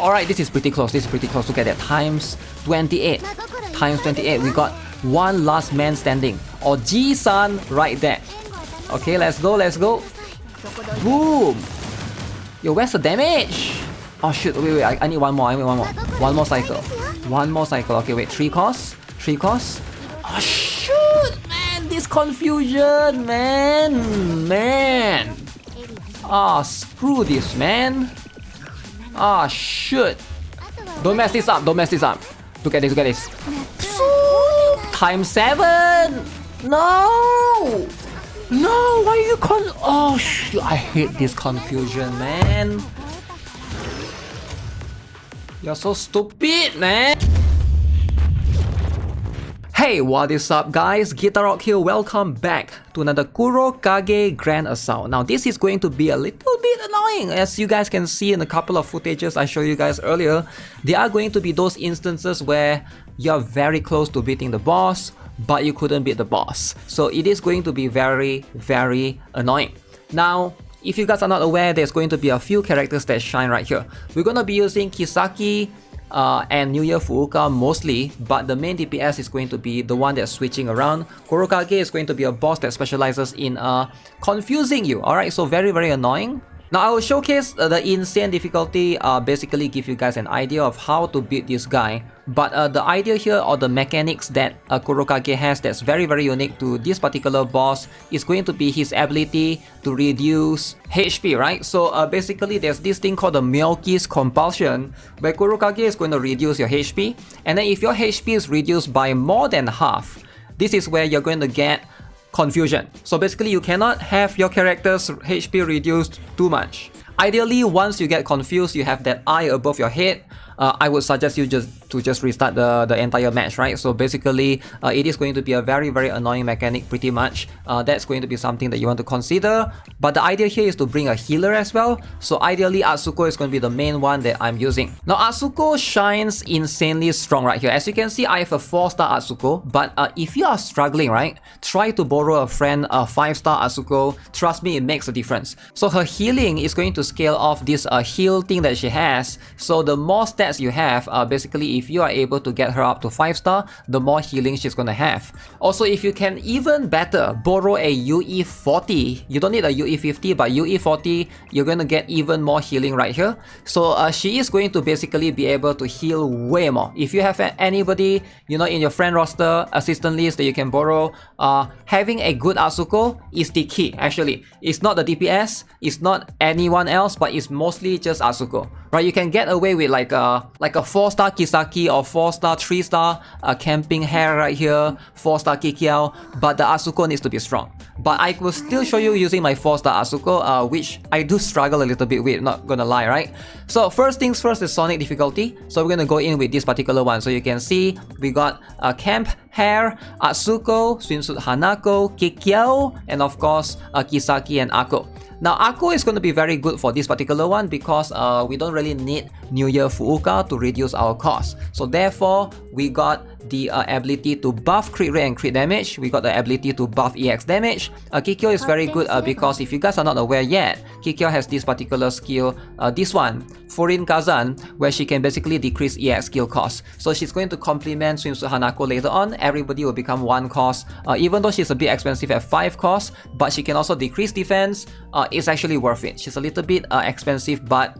Alright, this is pretty close. This is pretty close. Look at that. Times 28. Times 28. We got one last man standing. Or Ji-san right there. Okay, let's go. Let's go. Boom. Yo, where's the damage? Oh shit, wait, I need one more. I need one more. One more cycle. One more cycle. Okay, wait. 3 costs. 3 costs. Oh shoot, man. This confusion, man. Ah, screw this, man. Ah, shoot. Don't mess this up. Don't mess this up. Look at this. Look at this. Times 7. No. No, why you oh shoot. I hate this confusion, man. You're so stupid, man. Hey, what is up guys? Guitar Rock here, welcome back to another Kurokage Grand Assault. Now this is going to be a little bit annoying. As you guys can see in a couple of footages I showed you guys earlier, there are going to be those instances where you're very close to beating the boss, but you couldn't beat the boss. So it is going to be very annoying. Now, if you guys are not aware, there's going to be a few characters that shine right here. We're going to be using KISAKI and New Year Fuuka mostly, but the main DPS is going to be the one that's switching around. Kurokage is going to be a boss that specializes in confusing you. Alright, so very annoying. Now I will showcase the insane difficulty, basically give you guys an idea of how to beat this guy. But the idea here, or the mechanics that Kurokage has that's very unique to this particular boss, is going to be his ability to reduce HP, right? So basically there's this thing called the Myoki's compulsion, where Kurokage is going to reduce your HP, and then if your HP is reduced by more than half, this is where you're going to get confusion. So basically you cannot have your character's HP reduced too much. Ideally, once you get confused, you have that eye above your head, I would suggest you just restart the entire match, right? So basically, it is going to be a very annoying mechanic pretty much. That's going to be something that you want to consider. But the idea here is to bring a healer as well. So ideally, Atsuko is going to be the main one that I'm using. Now, Atsuko shines insanely strong right here. As you can see, I have a 4-star Atsuko. But if you are struggling, right, try to borrow a friend a 5-star Atsuko. Trust me, it makes a difference. So her healing is going to scale off this heal thing that she has. So the more stats you have, basically if you are able to get her up to 5-star, the more healing she's gonna have. Also, if you can even better borrow a UE40, you don't need a UE50, but UE40, you're gonna get even more healing right here. So she is going to basically be able to heal way more. If you have anybody, you know, in your friend roster, assistant list that you can borrow, having a good Atsuko is the key. Actually, it's not the DPS, it's not anyone else, but it's mostly just Atsuko. Right, you can get away with like a 4-star Kisaki or 4-star, 3-star camping hair right here, 4-star Kikiao, but the Atsuko needs to be strong. But I will still show you using my 4-star Atsuko, which I do struggle a little bit with, not gonna lie, right? So first things first is Sonic difficulty. So we're gonna go in with this particular one. So you can see we got camp hair, Atsuko, swimsuit Hanako, Kikiao, and of course Kisaki and Ako. Now, Ako is going to be very good for this particular one because we don't really need New Year Fuuka to reduce our cost. So therefore, we got the ability to buff crit rate and crit damage. We got the ability to buff EX damage. Kikyo is very good because if you guys are not aware yet, Kikyo has this particular skill, this one, Furin Kazan, where she can basically decrease EX skill cost. So she's going to complement Swimsuit Hanako later on. Everybody will become 1 cost. Even though she's a bit expensive at 5 costs, but she can also decrease defense. It's actually worth it. She's a little bit expensive, but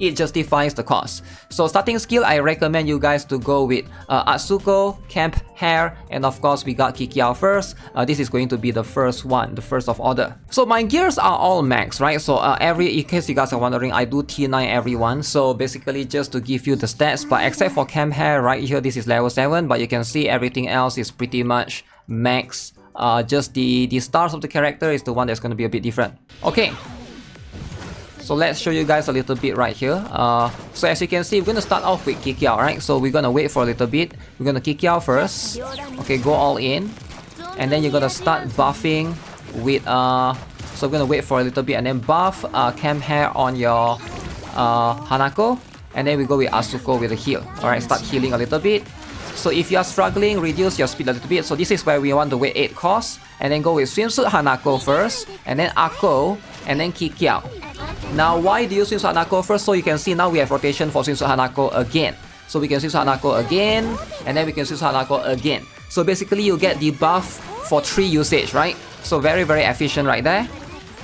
it justifies the cost. So starting skill, I recommend you guys to go with Atsuko, Camp Hair, and of course we got Kikiao first. This is going to be the first one, the first of order. So my gears are all max, right? So in case you guys are wondering, I do T9 everyone. So basically just to give you the stats, but except for Camp Hair right here, this is level 7, but you can see everything else is pretty much max. Just the stars of the character is the one that's going to be a bit different. Okay. So let's show you guys a little bit right here. So as you can see, we're going to start off with Kikiao, right? So we're going to wait for a little bit. We're going to Kikiao first. Okay, go all in. And then you're going to start buffing with... so we're going to wait for a little bit and then buff Camp Hair on your Hanako. And then we go with Atsuko with a heal. Alright, start healing a little bit. So if you are struggling, reduce your speed a little bit. So this is where we want to wait 8 costs. And then go with Swimsuit Hanako first. And then Ako. And then Kikiao. Now why do you swim Hanako first? So you can see now we have rotation for swim Hanako again. So we can swim Hanako again, and then we can swim Hanako again. So basically you get the buff for 3 usage, right? So very efficient right there.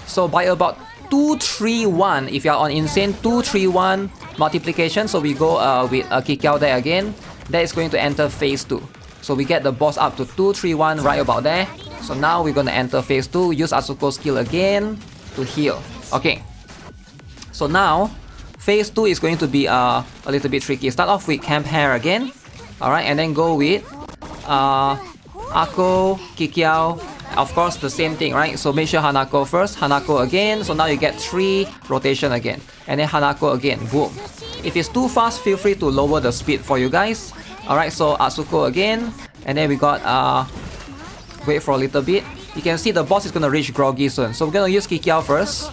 So by about 231, if you are on insane, 231 multiplication, so we go with Kikiao there again, that is going to enter phase 2. So we get the boss up to 231 right about there. So now we're gonna enter phase 2, use Asuko's skill again to heal. Okay. So now, phase 2 is going to be a little bit tricky. Start off with Camp Hair again. Alright, and then go with Ako, Kikiao. Of course, the same thing, right? So make sure Hanako first, Hanako again. So now you get 3 rotation again. And then Hanako again, boom. If it's too fast, feel free to lower the speed for you guys. Alright, so Asuko again. And then we got, wait for a little bit. You can see the boss is gonna reach groggy soon. So we're gonna use Kikiao first.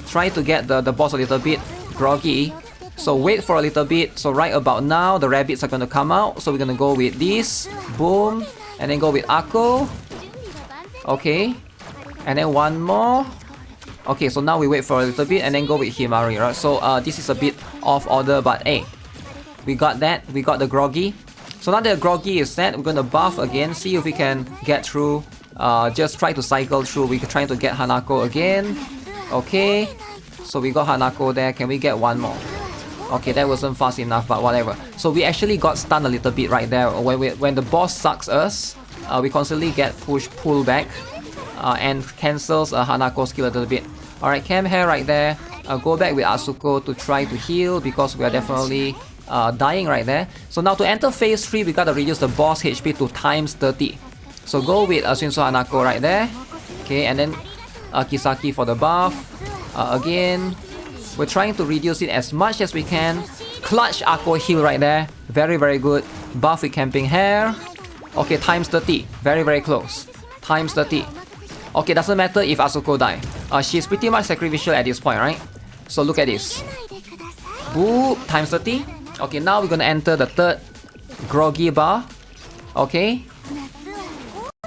Try to get the boss a little bit groggy. So wait for a little bit. So right about now, the rabbits are gonna come out. So we're gonna go with this, boom. And then go with Ako. Okay. And then one more. Okay, so now we wait for a little bit and then go with Himari, right? So this is a bit off order, but hey, we got that. We got the groggy. So now that the groggy is set, we're gonna buff again. See if we can get through. Just try to cycle through. We're trying to get Hanako again. Okay. So we got Hanako there. Can we get one more? Okay, that wasn't fast enough, but whatever. So we actually got stunned a little bit right there. When the boss sucks us, we constantly get pull back and cancels Hanako's skill a little bit. Alright, Cam Hair right there. Go back with Asuko to try to heal because we are definitely dying right there. So now to enter phase 3, we gotta reduce the boss HP to times 30. So go with Swinso Hanako right there. Okay, and then Kisaki for the buff. Again, we're trying to reduce it as much as we can. Clutch Aqua heal right there. Very good. Buff with Camping Hair. Okay, times 30. Very close. Times 30. Okay, doesn't matter if Asuko die. She's pretty much sacrificial at this point, right? So look at this. Boo, times 30. Okay, now we're gonna enter the third groggy bar. Okay.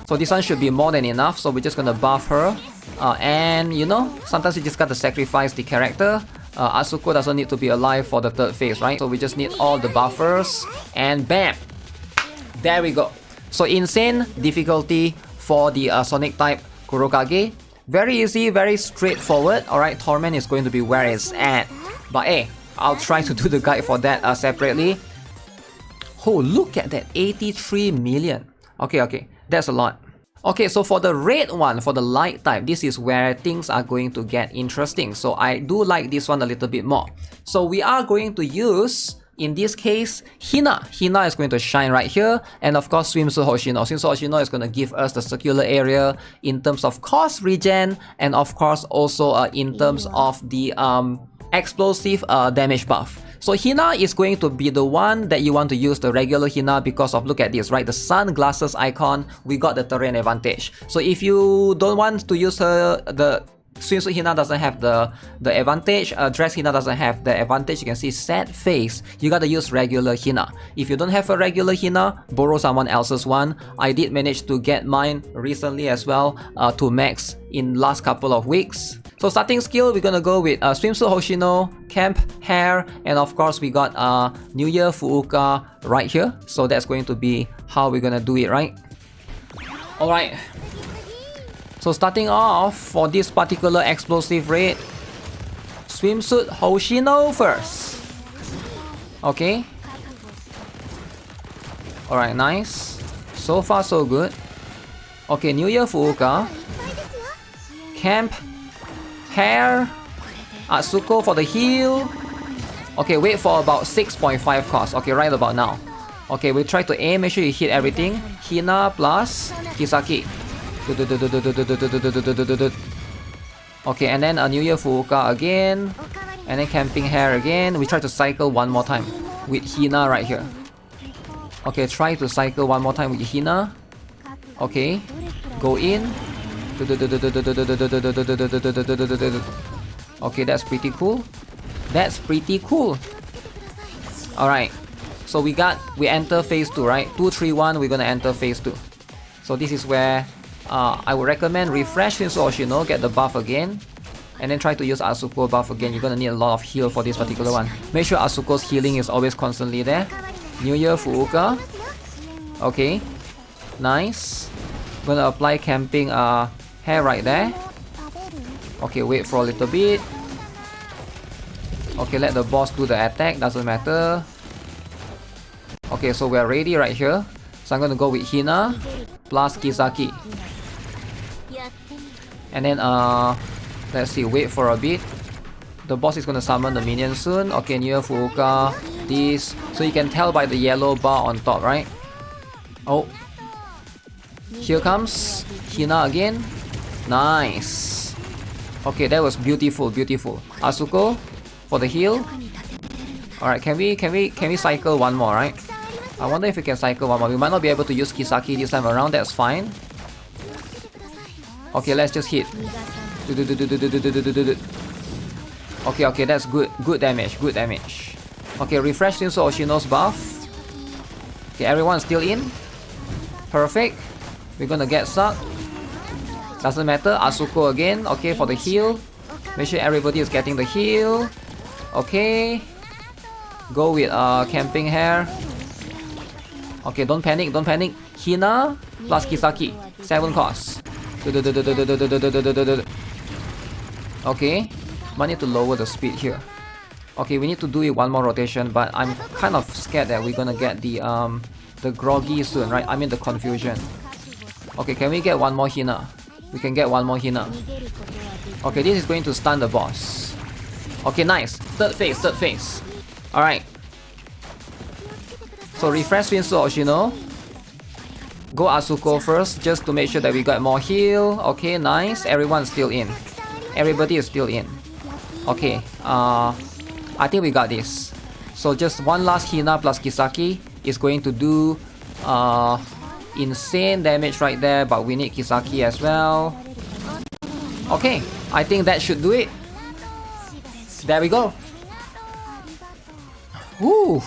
So this one should be more than enough. So we're just gonna buff her. And you know, sometimes you just gotta sacrifice the character. Asuko doesn't need to be alive for the third phase, right? So we just need all the buffers. And bam! There we go. So insane difficulty for the Sonic type Kurokage. Very easy, very straightforward. Alright, Torment is going to be where it's at. But hey, I'll try to do the guide for that separately. Oh, look at that, 83 million. Okay, that's a lot. Okay, so for the red one, for the light type, this is where things are going to get interesting. So I do like this one a little bit more. So we are going to use, in this case, HINA. HINA is going to shine right here. And of course, Swimsuit Hoshino. Swimsuit Hoshino is going to give us the circular area in terms of cost regen. And of course, also in terms of the explosive damage buff. So HINA is going to be the one that you want to use the regular HINA because of, look at this, right? The sunglasses icon, we got the terrain advantage. So if you don't want to use the Swimsuit HINA doesn't have the advantage, Dress HINA doesn't have the advantage, you can see set face, you gotta use regular HINA. If you don't have a regular HINA, borrow someone else's one. I did manage to get mine recently as well to max in last couple of weeks. So starting skill, we're gonna go with Swimsuit Hoshino, Camp Hair, and of course we got New Year Fuuka right here. So that's going to be how we're gonna do it, right? Alright. So starting off for this particular explosive raid, Swimsuit Hoshino first. Okay. Alright, nice. So far so good. Okay, New Year Fuuka, Camp Hair, Asuko for the heal. Okay, wait for about 6.5 cost. Okay, right about now. Okay, we try to aim, make sure you hit everything. HINA plus Kisaki. Okay, and then a New Year Fuuka again. And then Camping Hair again. We try to cycle one more time with HINA right here. Okay, try to cycle one more time with HINA. Okay, go in. Okay, that's pretty cool. That's pretty cool. Alright. So we enter phase 2, right? 2, 3, 1, we're gonna enter phase 2. So this is where I would recommend refresh Swimsuit Hoshino, get the buff again. And then try to use Asuko buff again. You're gonna need a lot of heal for this particular one. Make sure Asuko's healing is always constantly there. New Year Fuuka. Okay. Nice. Gonna apply camping hair right there. Okay, wait for a little bit. Okay, let the boss do the attack, doesn't matter. Okay, so we're ready right here. So I'm gonna go with Hina plus Kisaki. And then let's see, wait for a bit. The boss is gonna summon the minion soon. Okay, New Year Fuuka. This. So you can tell by the yellow bar on top, right? Oh. Here comes Hina again. Nice. Okay, that was beautiful, beautiful. Asuko for the heal. Alright, can we cycle one more, right? I wonder if we can cycle one more. We might not be able to use Kisaki this time around, that's fine. Okay, let's just hit. Okay, that's good. Good damage, good damage. Okay, refresh Shinso Oshino's buff. Okay, everyone's still in. Perfect. We're gonna get sucked. Doesn't matter. Asuko again. Okay, for the heal. Make sure everybody is getting the heal. Okay. Go with camping hair. Okay, don't panic, don't panic. Hina plus Kisaki. 7 costs. Okay. Might need to lower the speed here. Okay, we need to do it one more rotation, but I'm kind of scared that we're gonna get the groggy soon, right? I mean the confusion. Okay, can we get one more Hina? We can get one more Hina. Okay, this is going to stun the boss. Okay, nice. Third phase, third phase. Alright. So refresh Shinso Oshino. Go Asuko first, just to make sure that we got more heal. Okay, nice. Everyone's still in. Everybody is still in. Okay, I think we got this. So just one last Hina plus Kisaki is going to do insane damage right there, but we need Kisaki as well. Okay, I think that should do it. There we go. Woo!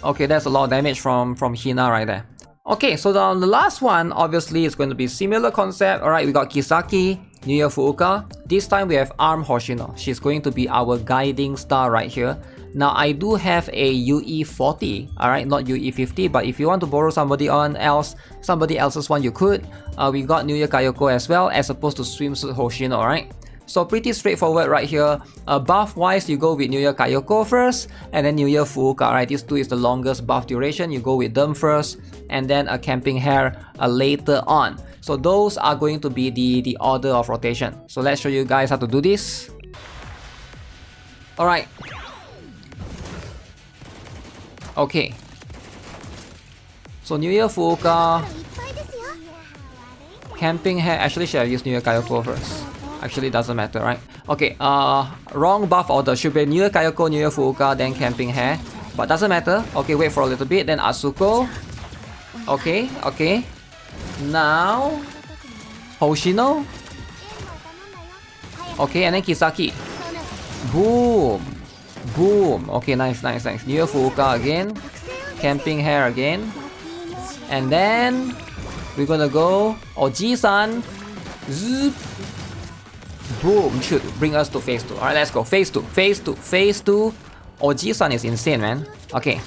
Okay, that's a lot of damage from Hina right there. Okay, so the last one, obviously, is going to be similar concept. Alright, we got Kisaki, New Year Fuuka. This time we have Arm Hoshino. She's going to be our guiding star right here. Now, I do have a UE40, alright, not UE50, but if you want to borrow somebody else's one, you could. We got New Year Kayoko as well, as opposed to Swimsuit Hoshino, alright? So pretty straightforward right here. Buff wise, you go with New Year Kayoko first, and then New Year Fuuka, alright? These two is the longest buff duration. You go with them first, and then a camping hair later on. So those are going to be the order of rotation. So let's show you guys how to do this. Alright. Okay. So New Year Fuuka, camping hair. Actually, should I use New Year Kayoko first? Actually, doesn't matter, right? Okay. Wrong buff order. Should be New Year Kayoko, New Year Fuuka, then camping hair. But doesn't matter. Okay, wait for a little bit. Then Asuko. Okay, okay. Now Hoshino. Okay, and then Kisaki. Boom. Boom. Okay, nice, nice, nice. New Year Fuuka again. Camping hair again. And then we're gonna go Oji-san. Zoop. Boom. Should bring us to phase 2. Alright, let's go. Phase 2. Phase 2. Phase 2. Oji-san is insane, man. Okay.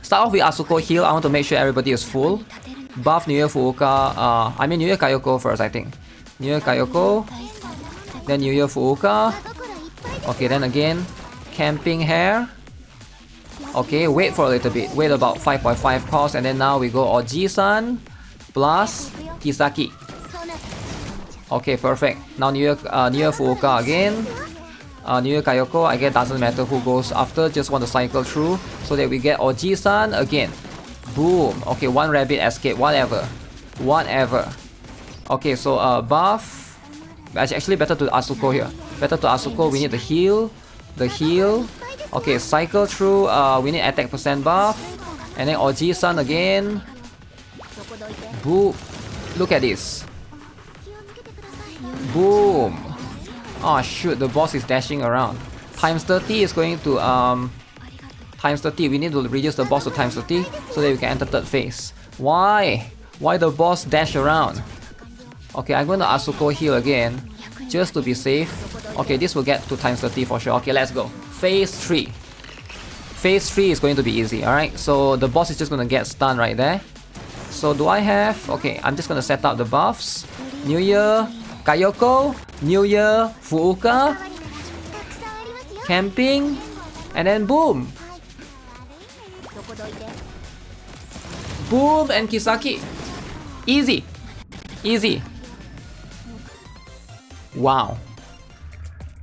Start off with Asuko heal. I want to make sure everybody is full. Buff New Year Fuuka. I mean New Year Kayoko first, I think. New Year Kayoko. Then New Year Fuuka. Okay, then again. Camping hair. Okay, wait for a little bit. Wait about 5.5 cost, and then now we go Oji-san plus Kisaki. Okay, perfect. Now New Year Fuuka again. New Year Kayoko, I guess doesn't matter who goes after, just want to cycle through so that we get Oji-san again. Boom. Okay, one rabbit escape, whatever. Whatever. Okay, so buff. Actually better to Asuko here. Better to Asuko, we need the heal. The heal. Okay, cycle through, we need attack percent buff. And then Oji-san again. Boom. Look at this. Boom. Oh shoot, the boss is dashing around. Times 30 is going to times 30. We need to reduce the boss to times 30 so that we can enter third phase. Why? Why the boss dash around? Okay, I'm going to Asuko heal again just to be safe. Okay, this will get to times 30 for sure. Okay, let's go. Phase 3. Phase 3 is going to be easy, alright? So the boss is just gonna get stunned right there. So do I have... Okay, I'm just gonna set up the buffs. New Year, Kayoko, New Year, Fuuka, camping, and then boom! Boom and Kisaki. Easy. Easy. Wow.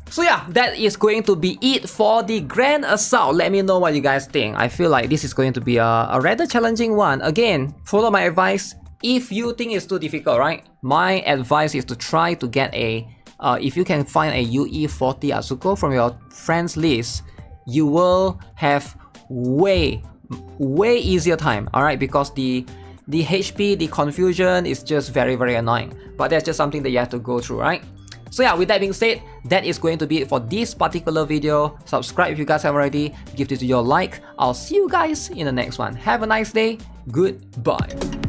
So yeah, that is going to be it for the Grand Assault. Let me know what you guys think. I feel like this is going to be a rather challenging one. Again, follow my advice. If you think it's too difficult, right? My advice is to try to get a... if you can find a UE 40 Asuko from your friends list, you will have way easier time, alright? Because the HP, the confusion is just very annoying. But that's just something that you have to go through, right? So yeah, with that being said, that is going to be it for this particular video. Subscribe if you guys haven't already. Give this video a like. I'll see you guys in the next one. Have a nice day. Goodbye.